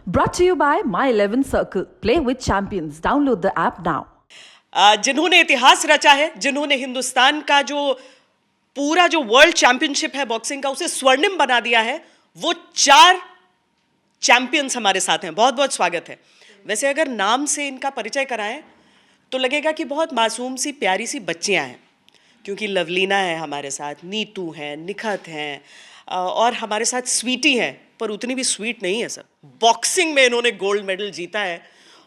Brought to you by My 11 Circle. Play with champions. Download the app now. जिन्होंने इतिहास रचा है, जिन्होंने हिंदुस्तान का जो पूरा जो वर्ल्ड चैंपियनशिप है बॉक्सिंग का उसे स्वर्णिम बना दिया है, वो 4 चैंपियंस हमारे साथ हैं। बहुत बहुत स्वागत है। वैसे अगर नाम से इनका परिचय कराएं तो लगेगा कि बहुत मासूम सी प्यारी सी बच्चियां हैं, क्योंकि लवलीना है हमारे साथ, नीतू हैं, निखत हैं और हमारे साथ स्वीटी हैं, पर उतनी भी स्वीट नहीं है सब। बॉक्सिंग में इन्होंने गोल्ड मेडल जीता है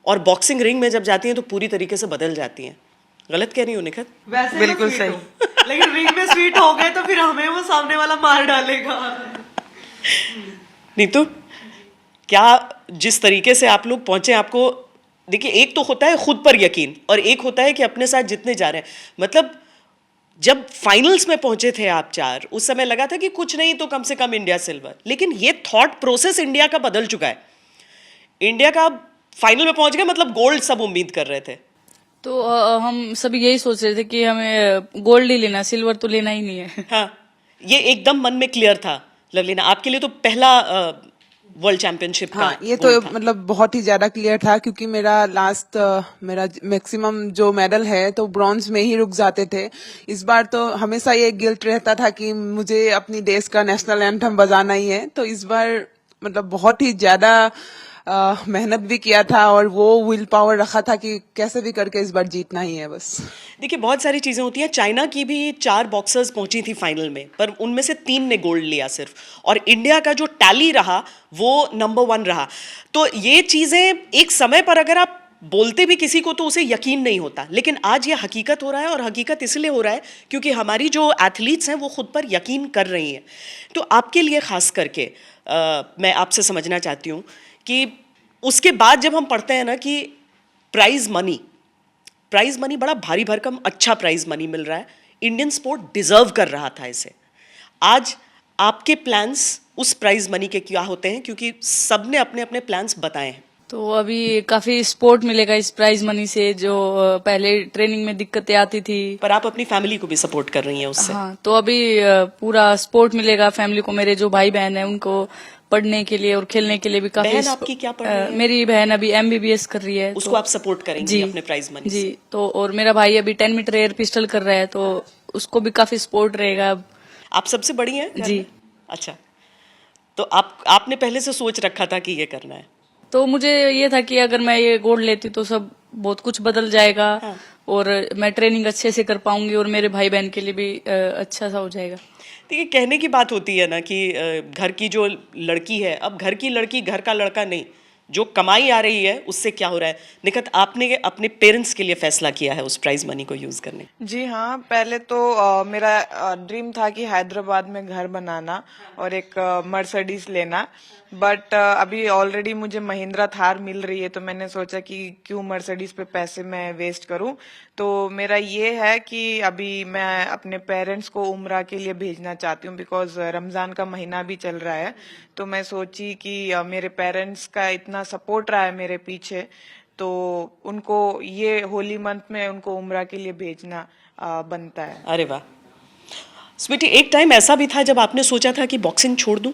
और बॉक्सिंग रिंग में जब जाती हैं तो पूरी तरीके से बदल जाती हैं। गलत कह रही हूँ निखत? वैसे बिल्कुल सही। लेकिन रिंग में स्वीट हो गए तो फिर हमें वो सामने वाला मार डालेगा। नीतू, क्या जिस तरीके से आप लोग पहुंचे, आपको देखिए, एक तो होता है खुद पर यकीन और एक होता है कि अपने साथ जितने जा रहे हैं। मतलब जब फाइनल्स में पहुंचे थे आप 4, उस समय लगा था कि कुछ नहीं तो कम से कम इंडिया सिल्वर, लेकिन ये थॉट प्रोसेस इंडिया का बदल चुका है। इंडिया का फाइनल में पहुंच गए, मतलब गोल्ड सब उम्मीद कर रहे थे। तो हम सभी यही सोच रहे थे कि हमें गोल्ड ही लेना, सिल्वर तो लेना ही नहीं है। हाँ, ये एकदम मन में क्लियर था। लवलीना, आपके लिए तो पहला वर्ल्ड चैंपियनशिप का ये तो मतलब बहुत ही ज्यादा क्लियर था, क्योंकि मेरा मैक्सिमम जो मेडल है तो ब्रॉन्ज में ही रुक जाते थे। इस बार तो हमेशा ये गिल्ट रहता था कि मुझे अपनी देश का नेशनल एंथम बजाना ही है। तो इस बार मतलब बहुत ही ज्यादा मेहनत भी किया था और वो विल पावर रखा था कि कैसे भी करके इस बार जीतना ही है बस। देखिए, बहुत सारी चीजें होती हैं। चाइना की भी 4 बॉक्सर्स पहुंची थी फाइनल में, पर उनमें से 3 ने गोल्ड लिया सिर्फ, और इंडिया का जो टैली रहा वो नंबर 1 रहा। तो ये चीजें एक समय पर अगर आप बोलते भी किसी को तो उसे यकीन नहीं होता, लेकिन आज ये हकीकत हो रहा है, और हकीकत इसलिए हो रहा है क्योंकि हमारी जो एथलीट्स हैं वो खुद पर यकीन कर रही हैं। तो आपके लिए खास करके मैं आपसे समझना चाहती हूँ कि उसके बाद जब हम पढ़ते हैं ना कि प्राइज मनी बड़ा भारी भरकम अच्छा प्राइज मनी मिल रहा है, इंडियन स्पोर्ट डिजर्व कर रहा था इसे। आज आपके प्लान्स उस प्राइज मनी के क्या होते हैं, क्योंकि सबने अपने अपने प्लान्स बताए हैं? तो अभी काफी सपोर्ट मिलेगा इस प्राइज मनी से, जो पहले ट्रेनिंग में दिक्कतें आती थी। पर आप अपनी फैमिली को भी सपोर्ट कर रही हैं उससे। हाँ, तो अभी पूरा सपोर्ट मिलेगा फैमिली को। मेरे जो भाई बहन है उनको पढ़ने के लिए और खेलने के लिए भी काफी। बहन आपकी क्या पढ़ रही है? मेरी बहन अभी MBBS कर रही है। उसको तो आप सपोर्ट करेंगी अपने प्राइज मनी जी से? तो और मेरा भाई अभी 10 मीटर एयर पिस्टल कर रहा है, तो उसको भी काफी सपोर्ट रहेगा। आप सबसे बड़ी हैं घर जी। में? अच्छा, तो आपने पहले से सोच रखा था कि ये करना है? तो मुझे ये था कि अगर मैं ये गोल्ड लेती तो सब बहुत कुछ बदल जाएगा। हाँ। और मैं ट्रेनिंग अच्छे से कर पाऊंगी और मेरे भाई बहन के लिए भी अच्छा सा हो जाएगा। देखिए, कहने की बात होती है ना कि घर की जो लड़की है, अब घर की लड़की घर का लड़का नहीं, जो कमाई आ रही है उससे क्या हो रहा है। निखत, आपने अपने पेरेंट्स के लिए फैसला किया है उस प्राइज मनी को यूज करने? जी हाँ, पहले तो मेरा ड्रीम था कि हैदराबाद में घर बनाना और एक मर्सिडीज लेना, बट अभी ऑलरेडी मुझे महिंद्रा थार मिल रही है, तो मैंने सोचा कि क्यों मर्सिडीज पे पैसे मैं वेस्ट करूं। तो मेरा ये है कि अभी मैं अपने पेरेंट्स को उम्रा के लिए भेजना चाहती हूँ, बिकॉज रमजान का महीना भी चल रहा है। तो मैं सोची कि मेरे पेरेंट्स का इतना सपोर्ट रहा है मेरे पीछे, तो उनको ये होली मंथ में उनको उम्रा के लिए भेजना बनता है। अरे वाह स्वीटी, एक टाइम ऐसा भी था जब आपने सोचा था कि बॉक्सिंग छोड़ दूं,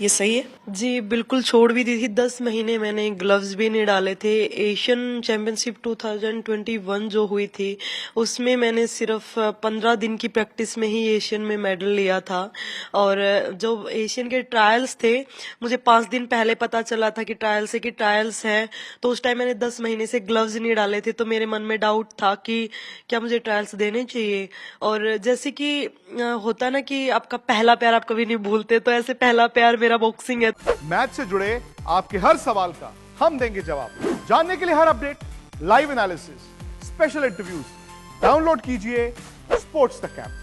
ये सही है? जी बिल्कुल, छोड़ भी दी थी। 10 महीने मैंने ग्लव्स भी नहीं डाले थे। एशियन चैंपियनशिप 2021 जो हुई थी उसमें मैंने सिर्फ 15 दिन की प्रैक्टिस में ही एशियन में मेडल लिया था। और जो एशियन के ट्रायल्स थे, मुझे 5 दिन पहले पता चला था कि ट्रायल्स हैं, तो उस टाइम मैंने 10 महीने से ग्लव्स नहीं डाले थे। तो मेरे मन में डाउट था कि क्या मुझे ट्रायल्स देने चाहिए। और जैसे कि होता ना कि आपका पहला प्यार आप कभी नहीं भूलते, तो ऐसे पहला प्यार मेरा बॉक्सिंग है। मैच से जुड़े आपके हर सवाल का हम देंगे जवाब। जानने के लिए हर update, live analysis, special interviews, download कीजिए स्पोर्ट्स तक ऐप।